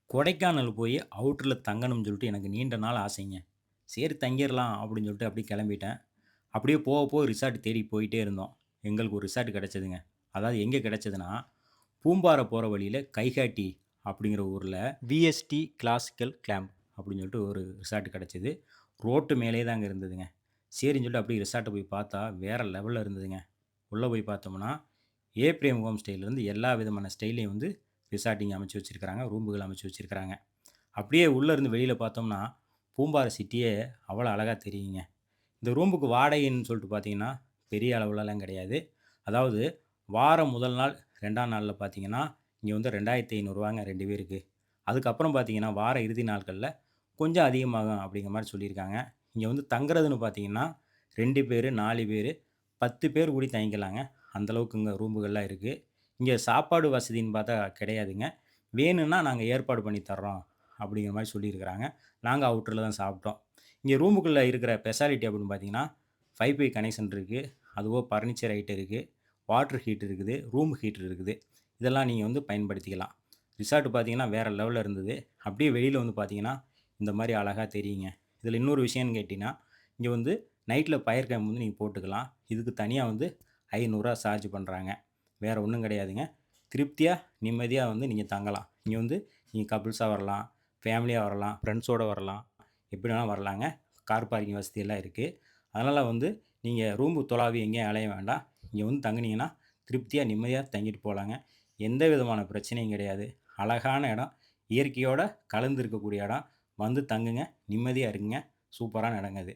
கொடைக்கானல் போய் அவுட்டர்ல தங்கணும்னு சொல்லிட்டு எனக்கு நீண்ட நாள் ஆசைங்க. சரி தங்கிரலாம் அப்படின்னு சொல்லிட்டு அப்படியே கிளம்பிட்டேன். அப்படியே போக போக ரிசார்ட் தேடி போயிட்டே இருந்தோம். எங்களுக்கு ஒரு ரிசார்ட் கிடைச்சதுங்க. அதாவது எங்க கிடைச்சதுன்னா, பூம்பாறை போற வழியில கைகாட்டி அப்படிங்கிற ஊர்ல விஎஸ்டி கிளாசிக்கல் கிளாம்ப் அப்படின்னு சொல்லிட்டு ஒரு ரிசார்ட் கிடைச்சது. ரோட்டு மேலேயே தாங்க இருந்ததுங்க. சரின்னு சொல்லிட்டு அப்படியே ரிசார்ட்ட போய் பார்த்தா வேற லெவல்ல இருந்ததுங்க. உள்ள போய் பார்த்தோம்னா, பிரேம் ஹோம் ஸ்டேலேருந்து எல்லா விதமான ஸ்டைல்லயும் வந்து ரிசார்ட் இங்க அமைச்சு வச்சிருக்காங்க. ரூம்புகள் அமைச்சு வச்சிருக்காங்க. அப்படியே உள்ள இருந்து வெளியில பார்த்தோம்னா, பூம்பாறை சிட்டியே அவ்வளோ அழகா தெரியுங்க. இந்த ரூமுக்கு வாடகைன்னு சொல்லிட்டு பார்த்தீங்கன்னா, பெரிய அளவுலலாம் கிடையாது. அதாவது வாரம் முதல் நாள் 2ஆம் நாள்ல பார்த்தீங்கன்னா, இங்க வந்து ரூ. 2500 2 பேருக்கு. அதுக்கப்புறம் பார்த்தீங்கன்னா, வார இறுதி நாட்கள்ல கொஞ்சம் அதிகமாகும் அப்படிங்கிற மாரி சொல்லியிருக்காங்க. இங்க வந்து தங்குறதுன்னு பார்த்தீங்கன்னா, 2 பேரு, 4 பேரு, 10 பேர் கூடி தங்கிக்கலாங்க. அந்த அளவுக்கு இங்க ரூம்புகள்லாம் இருக்கு. இங்க சாப்பாடு வசதின்னு பார்த்தா கிடையாதுங்க. வேணும்னா நாங்க ஏற்பாடு பண்ணி தர்றோம் அப்படிங்கிற மாரி சொல்லியிருக்கிறாங்க. நாங்க அவுட்டர்ல தான் சாப்பிட்டோம். இங்க ரூமுக்குள்ள இருக்கிற ஸ்பெஷாலிட்டி அப்படின்னு பார்த்தீங்கன்னா, வைஃபை கனெக்ஷன் இருக்கு. அதுபோக பர்னிச்சர் ஐட்டம் இருக்கு. வாட்டர் ஹீட்டர் இருக்குது. ரூம் ஹீட்டர் இருக்குது. இதெல்லாம் நீங்க வந்து பயன்படுத்திக்கலாம். ரிசார்ட் பார்த்தீங்கன்னா, வேற லெவல்ல இருந்தது. அப்படியே வெளியில வந்து பார்த்தீங்கன்னா, இந்த மாரி அழகா தெரியுங்க. இதில இன்னொரு விஷயம்னு கேட்டீங்கன்னா, இங்க வந்து நைட்ல ஃபயர் கேம்ப் வந்து நீங்க போட்டுக்கலாம். இதுக்கு தனியா வந்து ரூ. 500 சார்ஜ் பண்றாங்க. வேற ஒண்ணும் கிடையாதுங்க. திருப்தியா, நிம்மதியா வந்து நீங்க தங்கலாம். இங்க வந்து நீங்க கப்பிள்ஸா வரலாம், ஃபேமிலியா வரலாம், ஃப்ரெண்ட்ஸோட வரலாம். எப்படி வேணாலும் வரலாங்க. கார் பார்க்கிங் வசதி எல்லாம் இருக்கு. அதனால வந்து நீங்க ரூம் தொலாவி எங்கேயும் அலைய வேண்டாம். இங்க வந்து தங்குனீங்கன்னா, திருப்தியா, நிம்மதியா தங்கிட்டு போலாங்க. எந்த விதமான பிரச்சனையும் கிடையாது. அழகான இடம். இயற்கையோட கலந்து இருக்கக்கூடிய இடம். வந்து தங்குங்க. நிம்மதியா இருங்க. சூப்பரான இடங்க அது.